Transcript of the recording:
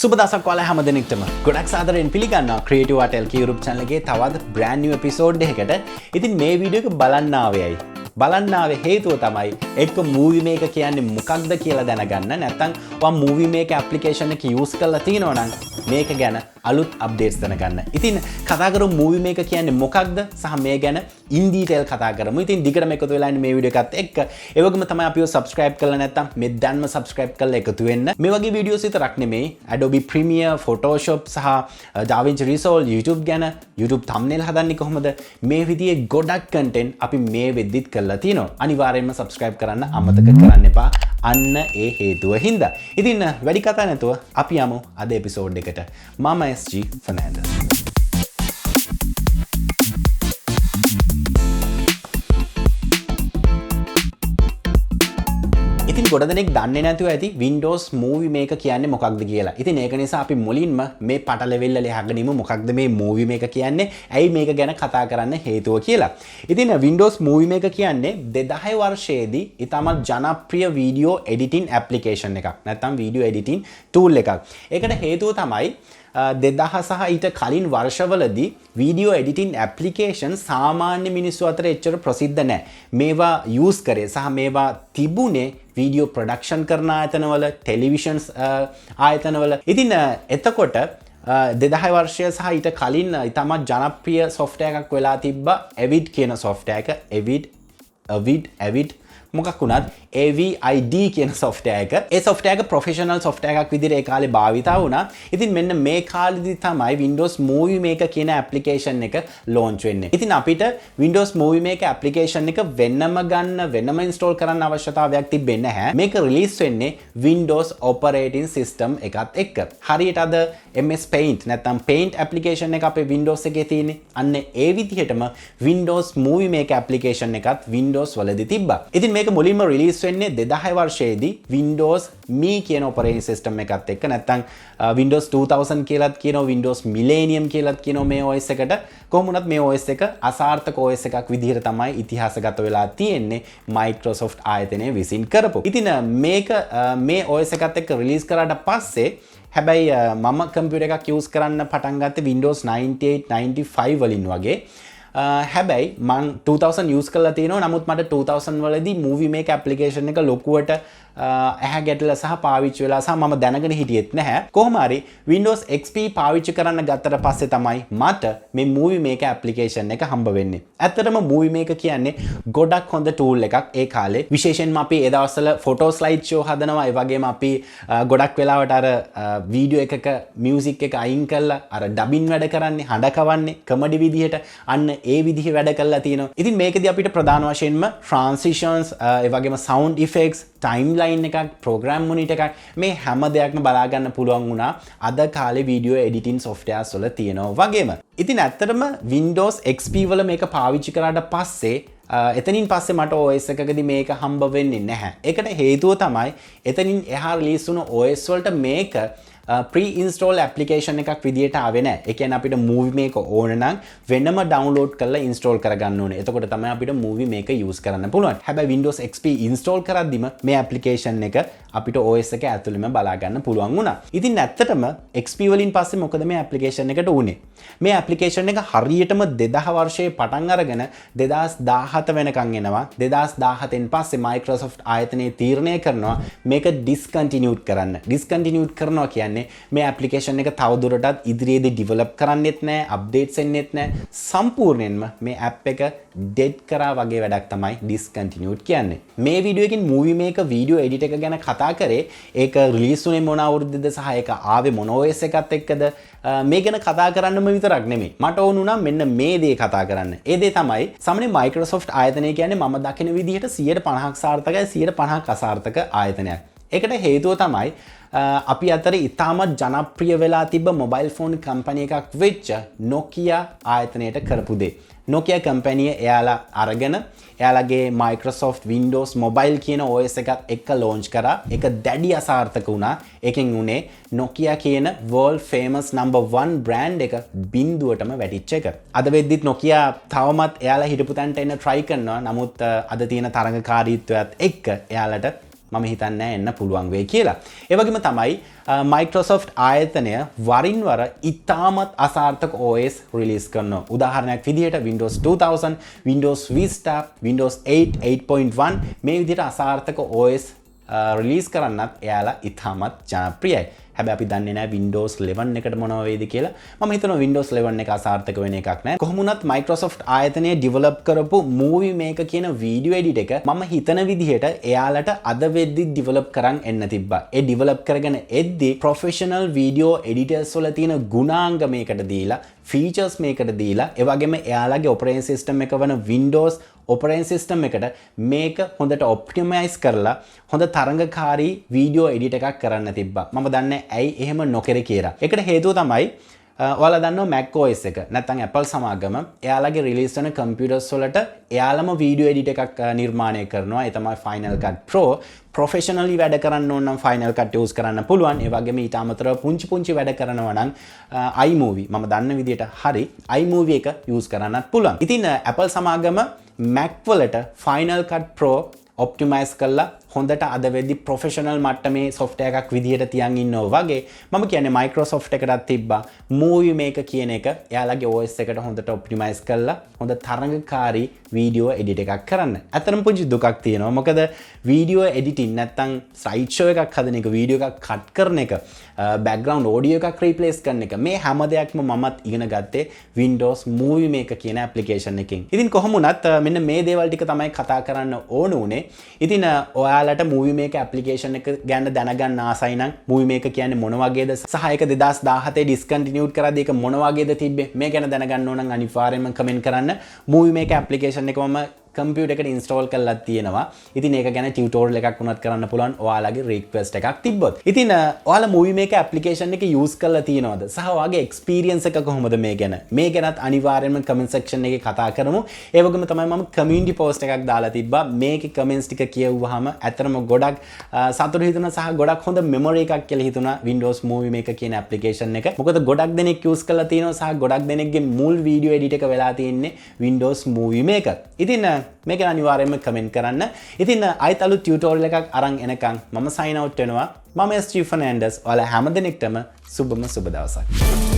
සුබ දවසක් ඔයාලා හැම දෙනෙක්ටම ගොඩක් සාදරයෙන් පිළිගන්නවා Creative Art LK YouTube channel එකේ තවත් brand new episode එකකට. ඉතින් මේ වීඩියෝ එක බලන්න ආවේයි. බලන්න ආවේ හේතුව තමයි එක්ක movie maker කියන්නේ මොකක්ද කියලා දැනගන්න. නැත්නම් ඔයා movie maker application එක use කරලා තියෙනවා නම් මේක ගැන අලුත් updates දැනගන්න. ඉතින් කතා කරමු movie maker කියන්නේ මොකක්ද සහ මේ ගැන in detail කතා කරමු. ඉතින් දිගටම එකතු වෙලා ඉන්න මේ වීඩියෝ එකත් එක්ක ඒ වගේම තමයි අපිව subscribe කරලා නැත්නම් මේ දැන්ම subscribe කරලා එකතු වෙන්න. මේ වගේ වීඩියෝස් විතරක් නෙමෙයි Adobe Premiere, Photoshop සහ DaVinci Resolve YouTube ගැන YouTube thumbnail හදන්නේ කොහොමද මේ විදිහේ ගොඩක් content අපි මේ වෙද්දිත් කරලා තියෙනවා. අනිවාර්යයෙන්ම subscribe කරන්න අමතක කරන්න එපා. අන්න ඒ හේතුව හින්දා. ඉතින් වැඩි කතා නැතුව අපි යමු අද එපිසෝඩ් එකට. මම SG Fernandez. ඉතින් ගොඩ දෙනෙක් දන්නේ නැතුව ඇති Windows Movie Maker කියන්නේ මොකක්ද කියලා. ඉතින් ඒක නිසා අපි මුලින්ම මේ පටලැවිල්ල ලියහගෙන ඉමු මොකක්ද මේ Movie Maker කියන්නේ? ඇයි මේක ගැන කතා කරන්න හේතුව කියලා. ඉතින් Windows Movie Maker කියන්නේ 2010 වර්ෂයේදී ඉතාමත් ජනප්‍රිය video editing application එකක්. නැත්නම් video editing tool එකක්. ඒකට හේතුව තමයි 2000 සහ ඊට කලින් වර්ෂවලදී video editing application සාමාන්‍ය මිනිස්සු අතර එච්චර ප්‍රසිද්ධ නැහැ. මේවා use කරේ සහ මේවා තිබුණේ video production කරන ආයතනවල, televisions ආයතනවල. ඉතින් එතකොට 2010 වර්ෂය සහ ඊට කලින් ඉතාමත් ජනප්‍රිය software එකක් වෙලා තිබ්බා Avid කියන software එක. Avid මොකක් වුණත් AVID කියන software එක. ඒ software එක professional software එකක් විදිහට ඒ කාලේ භාවිතා වුණා. ඉතින් මෙන්න මේ කාලෙදි තමයි Windows Movie Maker කියන application එක launch වෙන්නේ. ඉතින් අපිට Windows Movie Maker application එක වෙනම ගන්න, වෙනම install කරන්න අවශ්‍යතාවයක් තිබෙන්නේ නැහැ. මේක release වෙන්නේ Windows operating system එකත් එක්ක. හරියට අද MS Paint නැත්නම් Paint application එක අපේ Windows එකේ තියෙන්නේ. අන්න ඒ විදිහටම Windows Movie Maker application එකත් Windows වලදී තිබ්බා. ඉතින් මේක මුලින්ම රිලීස් වෙන්නේ 2010 වර්ෂයේදී Windows Me කියන operating system එකත් එක්ක. නැත්නම් Windows 2000 කියලාත් කියනවා, Windows Millennium කියලාත් කියනවා මේ OS එකට. කොහොම වුණත් මේ OS එක අසාර්ථක OS එකක් විදිහට තමයි ඉතිහාසගත වෙලා තියෙන්නේ Microsoft ආයතනය විසින් කරපු. ඉතින් මේක මේ OS එකත් එක්ක රිලීස් කරාට පස්සේ හැබැයි මම කම්පියුටර් එකක් use කරන්න පටන් ගත්තේ Windows 98 95 වලින් වගේ. හැබැයි මං 2000 use කරලා තියෙනවා. නමුත් මට 2000 වලදී Movie Maker application එක ලොකුවට ඇහැ ගැටලා සහ පාවිච්චි වෙලා සහ මම දැනගෙන හිටියෙත් නැහැ. කොහොම හරි Windows XP පාවිච්චි කරන්න ගත්තට පස්සේ තමයි මට මේ Movie Maker application එක හම්බ වෙන්නේ. ඇත්තටම Movie Maker කියන්නේ ගොඩක් හොඳ tool එකක් ඒ කාලේ. විශේෂයෙන්ම අපි ඒ දවස්වල photo slide show හදනවා. ඒ වගේම අපි ගොඩක් වෙලාවට අර වීඩියෝ එකක music එක අයින් කරලා අර dubbing වැඩ කරන්නේ, හඬ කවන්නේ comedy විදිහට. අන්න ඒ විදිහේ වැඩ කරලා තියෙනවා. ඉතින් මේකදී අපිට ප්‍රධාන වශයෙන්ම transitions, ඒ වගේම sound effects, timeline එකක්, program monitor එකක්, මේ හැම දෙයක්ම බලා ගන්න පුළුවන් වුණා අද කාලේ video editing softwares වල තියෙනවා වගේම. ඉතින් ඇත්තටම Windows XP වල මේක පාවිච්චි කරාට පස්සේ එතනින් පස්සේ මට OS එකකදී මේක හම්බ වෙන්නේ නැහැ. ඒකට හේතුව තමයි එතනින් එහා රිලීස් වුණු OS වලට මේක pre-install application එකක් විදියට ආවේ නැහැ. ඒ කියන්නේ අපිට Movie Maker ඕන නම් වෙනම download කරලා install කරගන්න ඕනේ. එතකොට තමයි අපිට Movie Maker use කරන්න පුළුවන්. හැබැයි Windows XP install කරද්දිම මේ application එක අපිට OS එක ඇතුළෙම බලා ගන්න පුළුවන් වුණා. ඉතින් ඇත්තටම XP වලින් පස්සේ මොකද මේ application එකට උනේ? මේ application එක හරියටම 2000 වර්ෂයේ පටන් අරගෙන 2017 වෙනකන් එනවා. 2017න් පස්සේ Microsoft ආයතනයේ තීරණය කරනවා මේක discontinued කරන්න. discontinued කරනවා කියන්නේ මේ application එක තවදුරටත් ඉදිරියේදී develop කරන්නෙත් නැහැ, updates එන්නෙත් නැහැ. සම්පූර්ණයෙන්ම මේ app එක dead කරා වගේ වැඩක් තමයි discontinued කියන්නේ. මේ වීඩියෝ එකකින් Movie Maker video edit එක ගැන කතා කරේ. ඒක release වුණේ මොන අවුරුද්දේද සහ ඒක ආවේ මොන OS එකත් එක්කද මේ ගැන කතා කරන්නම විතරක් නෙමෙයි. මට ඕන වුණා මෙන්න මේ දේ කතා කරන්න. ඒ දේ තමයි සාමාන්‍ය Microsoft ආයතනය කියන්නේ මම දකින විදිහට 150ක් සාර්ථකයි 150ක් අසාර්ථක ආයතනයක්. ඒකට හේතුව තමයි අපි අතර ඉතාමත් ජනප්‍රිය වෙලා තිබ්බ මොබයිල් ෆෝන් කම්පැනි එකක් වෙච්ච Nokia ආයතනයට කරපු දේ. Nokia කම්පැනිය එයාලා අරගෙන එයාලගේ Microsoft Windows Mobile කියන OS එකත් එක්ක launch කරා. ඒක දැඩි අසාර්ථක වුණා. ඒකෙන් උනේ Nokia කියන world famous number 1 brand එක බිඳුවටම වැටිච්ච එක. අද වෙද්දිත් Nokia තවමත් එයාලා හිටපු තැනට එන්න try කරනවා. නමුත් අද තියෙන තරඟකාරීත්වයත් එක්ක එයාලට මම හිතන්නේ එන්න පුළුවන් වෙයි කියලා. ඒ වගේම තමයි Microsoft ආයතනය වරින් වර ඉතාමත් අසාර්ථක OS රිලීස් කරනවා. උදාහරණයක් විදිහට Windows 2000, Windows Vista, Windows 8, 8.1 මේ විදිහට අසාර්ථක OS රිලීස් කරන්නත් එයාලා ඉතාමත් ජනප්‍රියයි. හැබැයි අපි දන්නේ නැහැ Windows 11 එකට මොනව වෙයිද කියලා. මම හිතනවා Windows 11 එක අසාර්ථක වෙන එකක් නෑ. කොහොම වුණත් Microsoft ආයතනයේ develop කරපු Movie Maker කියන video edit එක මම හිතන විදිහට එයාලට අද වෙද්දි develop කරන් එන්න තිබ්බා. ඒ develop කරගෙන එද්දි professional video editors වල තියෙන ගුණාංග මේකට දීලා, features මේකට දීලා, ඒ වගේම එයාලගේ operating system එක වන Windows operating system එකට මේක හොඳට optimize කරලා හොඳ තරංගකාරී video edit එකක් කරන්න තිබ්බා. මම දන්නේ ඇයි එහෙම නොකරේ කියලා. ඒකට හේතුව තමයි ඔයාලා දන්නවා Mac OS එක නැත්නම් Apple සමාගම එයාලගේ රිලීස් වෙන කම්පියුටර්ස් වලට එයාලම video edit එකක් නිර්මාණය කරනවා. ඒ තමයි Final Cut Pro. professionally වැඩ කරන්න ඕන නම් Final Cut use කරන්න පුළුවන්. ඒ වගේම ඊට අමතරව පුංචි වැඩ කරනවා නම් iMovie මම දන්න විදිහට හරි iMovie එක use කරන්නත් පුළුවන්. ඉතින් Apple සමාගම Mac වලට Final Cut Pro optimize කරලා හොඳට අද වෙද්දි professional මට්ටමේ software එකක් විදිහට තියන් ඉන්නවා වගේ මම කියන්නේ Microsoft එකටත් තිබ්බා Movie Maker කියන එක එයාලගේ OS එකට හොඳට optimize කරලා හොඳ තරංගකාරී video edit එකක් කරන්න. අතරම පුංචි දුකක් තියෙනවා. මොකද video editing නැත්තම් slide show එකක් හදන එක, video එකක් cut කරන එක, background audio එකක් replace කරන එක මේ හැම දෙයක්ම මමත් ඉගෙන ගත්තේ Windows Movie Maker කියන application එකෙන්. ඉතින් කොහොම වුණත් මෙන්න මේ දේවල් ටික තමයි කතා කරන්න ඕන උනේ. ඉතින් ඔයාලට Movie Maker application එක ගැන දැනගන්න ආසයි නම් Movie Maker කියන්නේ මොන වගේද සහ ඒක 2017 discontinued කරද්දී ඒක මොන වගේද තිබ්බේ මේ ගැන දැනගන්න ඕන නම් අනිවාර්යයෙන්ම comment කරන්න. Movie Maker application එක මම computer එකට install කරලා තියෙනවා. ඉතින් ඒක ගැන tutorial එකක් වුණත් කරන්න පුළුවන් ඔයාලගේ request එකක් තිබ්බොත්. ඉතින් ඔයාලා Movie Maker application එක use කරලා තියෙනවද? සහ ඔයාගේ experience එක කොහොමද මේ ගැන? මේ ගැනත් අනිවාර්යයෙන්ම comment section එකේ කතා කරමු. ඒ වගේම තමයි මම community post එකක් දාලා තිබ්බා. මේකේ comments ටික කියවුවාම ඇත්තටම ගොඩක් සතුටු හිතුණා සහ ගොඩක් හොඳ memory එකක් කියලා හිතුණා Windows Movie Maker කියන application එක. මොකද ගොඩක් දෙනෙක් use කරලා තියෙනවා සහ ගොඩක් දෙනෙක්ගේ මුල් video edit එක වෙලා තියෙන්නේ Windows Movie Maker. ඉතින් මේක අනිවාර්යයෙන්ම කමෙන්ට් කරන්න. ඉතින් ආයෙත් අලුත් ටියුටෝරියල් එකක් අරන් එනකන් මම sign out වෙනවා. මම ස්ටීෆන් ඇන්ඩර්ස්. ඔයාලා හැමදෙනෙක්ටම සුබම සුබ දවසක්.